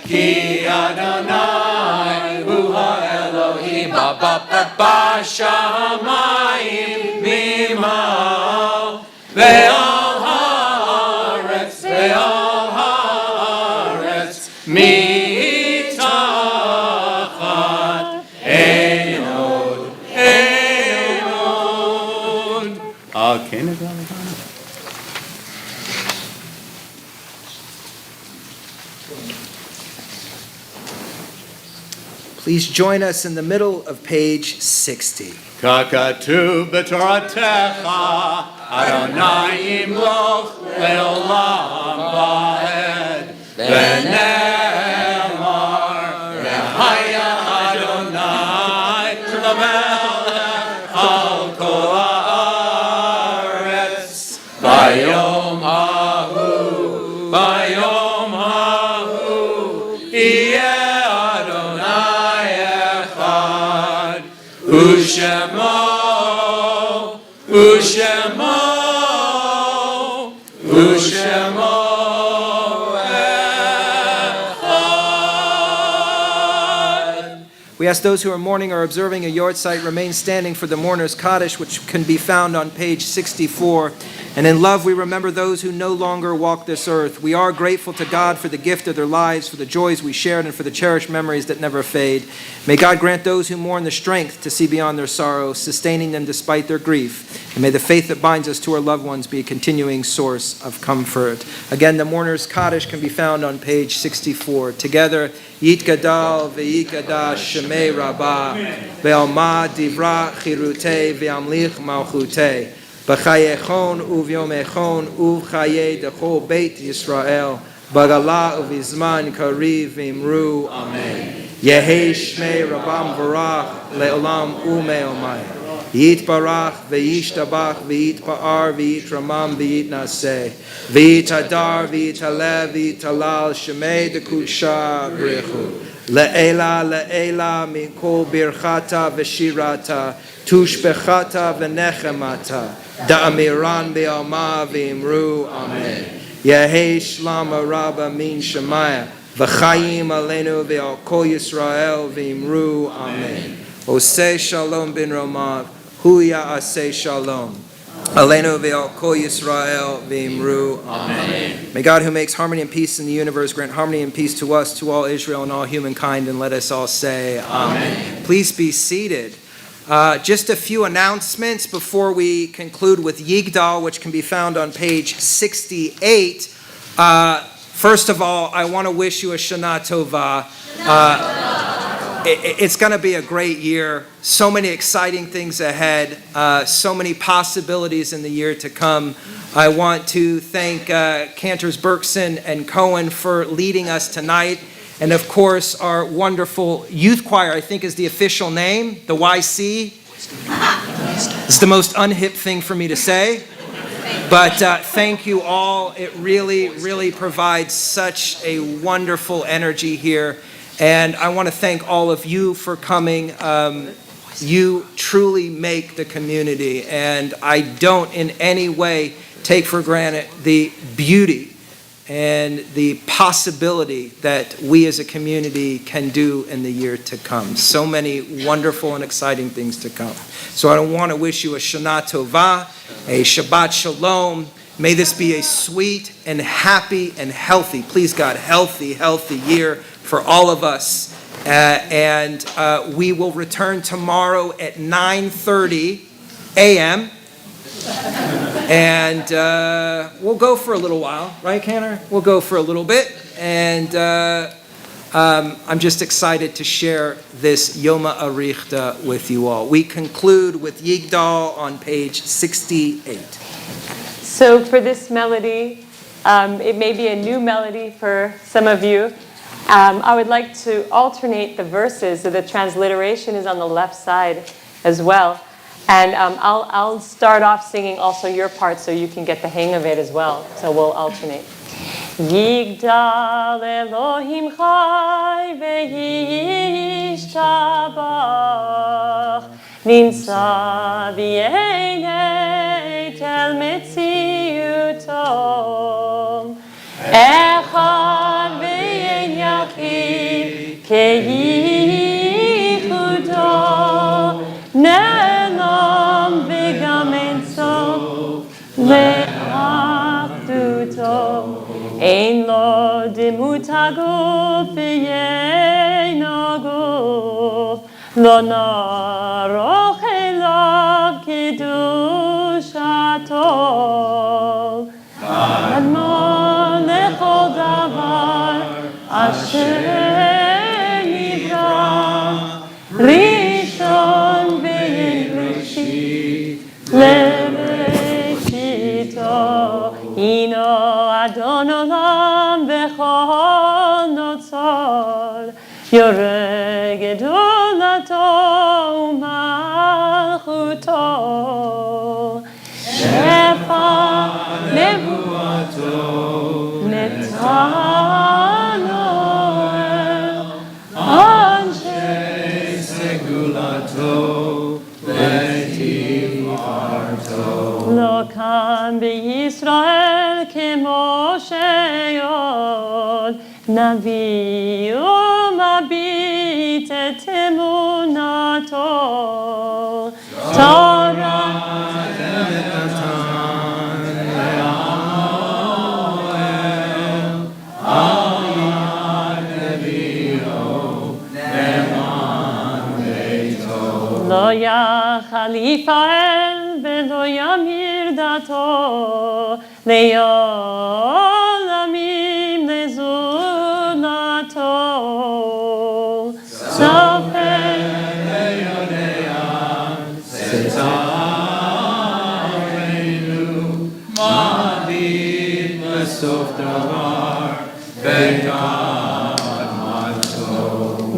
ki Adonai hu ha'Elohim b'shamayim mima'al, ve'al haaretz mitachat einod. Please join us in the middle of page 60. Kakatu b'toratecha, Adonai imloch le'olam va'ed, v'ne'emar, Rehaya Adonai l'melech al kol haaretz, bayom hahu, yeh Adonai echad, Ushemo echad. We ask those who are mourning or observing a yard site remain standing for the mourner's Kaddish, which can be found on page 64. And in love, we remember those who no longer walk this earth. We are grateful to God for the gift of their lives, for the joys we shared, and for the cherished memories that never fade. May God grant those who mourn the strength to see beyond their sorrow, sustaining them despite their grief. And may the faith that binds us to our loved ones be a continuing source of comfort. Again, the mourner's Kaddish can be found on page 64. Together, Yit Gadal ve'Yit Gadash Shemei Rabbah ve'Alma Divra Chirutei ve'Amlich Malchutei B'chayechon uvyomechon uvchaye dechol Beit Yisrael Bagala uvizman kariv v'imru Amen. Yehi Shmei Rabbam Varach le'olam u'me'omai Yit Barach ve'yishtabach ve'yit pa'ar ve'yit ramam ve'yit naseh ve'yit hadar ve'yit halev ve'yit halal Shemei dekusha brechu Le'ela le'ela mikol birchata v'shirata tushbechata v'nechemata da'amiran be'alma v'imru Amen. Yehei shlama rabba min shemaya v'chayim aleinu ve'al kol Yisrael v'imru Amen. Oseh shalom bin Romav hu ya'aseh shalom Aleinu ve'al kol Yisrael v'imru Amen. May God, who makes harmony and peace in the universe, grant harmony and peace to us, to all Israel and all humankind, and let us all say Amen. Please be seated. Just a few announcements before we conclude with Yigdal, which can be found on page 68. First of all, I want to wish you a Shana Tova. It's going to be a great year. So many exciting things ahead. So many possibilities in the year to come. I want to thank Cantors Berkson and Cohen for leading us tonight. And of course, our wonderful youth choir, I think is the official name, the YC. It's the most unhip thing for me to say. But thank you all. It really, really provides such a wonderful energy here. And I want to thank all of you for coming. You truly make the community. And I don't in any way take for granted the beauty and the possibility that we as a community can do in the year to come. So many wonderful and exciting things to come. So I want to wish you a Shana Tova, a Shabbat Shalom. May this be a sweet and happy and healthy, please God, healthy year for all of us. And we will return tomorrow at 9:30 a.m. And we'll go for a little while, right, Cantor? We'll go for a little bit. And I'm just excited to share this Yoma Arichta with you all. We conclude with Yigdal on page 68. So for this melody, it may be a new melody for some of you. I would like to alternate the verses, so the transliteration is on the left side as well. And I'll start off singing also your part so you can get the hang of it as well. So we'll alternate. Yigdal Elohim chai ve'yishtabach nimsa v'yenei tel metziutom echad v'yen yachid keyichudo Ne'elam v'gam ein sof le'achduto ein lo dimut haguf v'yeino guf lo naroch elav kedushato admo lechol davar asher nivra rishon Lebekito Ino Adon Olam Bechol Notzor Yoreh Gedulato Umalchuto Shefa Nevuato Netanoel Anshe Segulato Lo kan b'Yisrael k'Moshe Yod Navi umabit et emunato Torah חליפה אל ולא ימיר דתו לעולמים לזולתו. סופר בסוף דבר וקדמתו.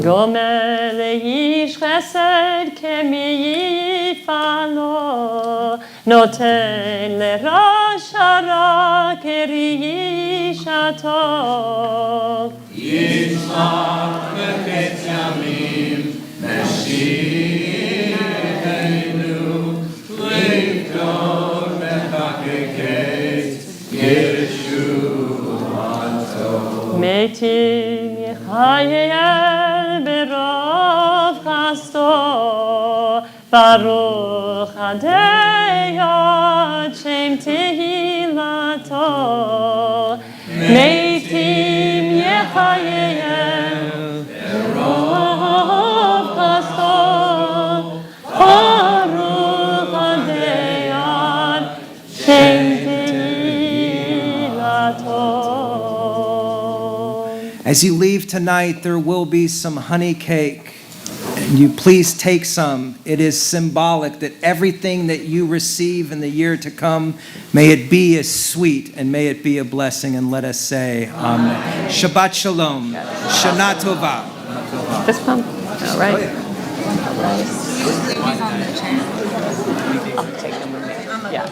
גומר לאיש חסד כמי יפעלו, נותן לראש הרע כרישתו. יצחק בקץ ימים משיחנו, לבדוק בחקקת ישועתו. מתים יחייל ברוב חסדו, ברוך הדיוט שם תהילתו. מתים יחייל ברוב חסדו, ברוך הדיוט שם As you leave tonight, there will be some honey cake. And you please take some. It is symbolic that everything that you receive in the year to come, may it be as sweet and may it be a blessing. And let us say, Amen. Shabbat Shalom. Shana Tova. This one? All right. Usually he's on the chair. I'll take them with me. Yeah.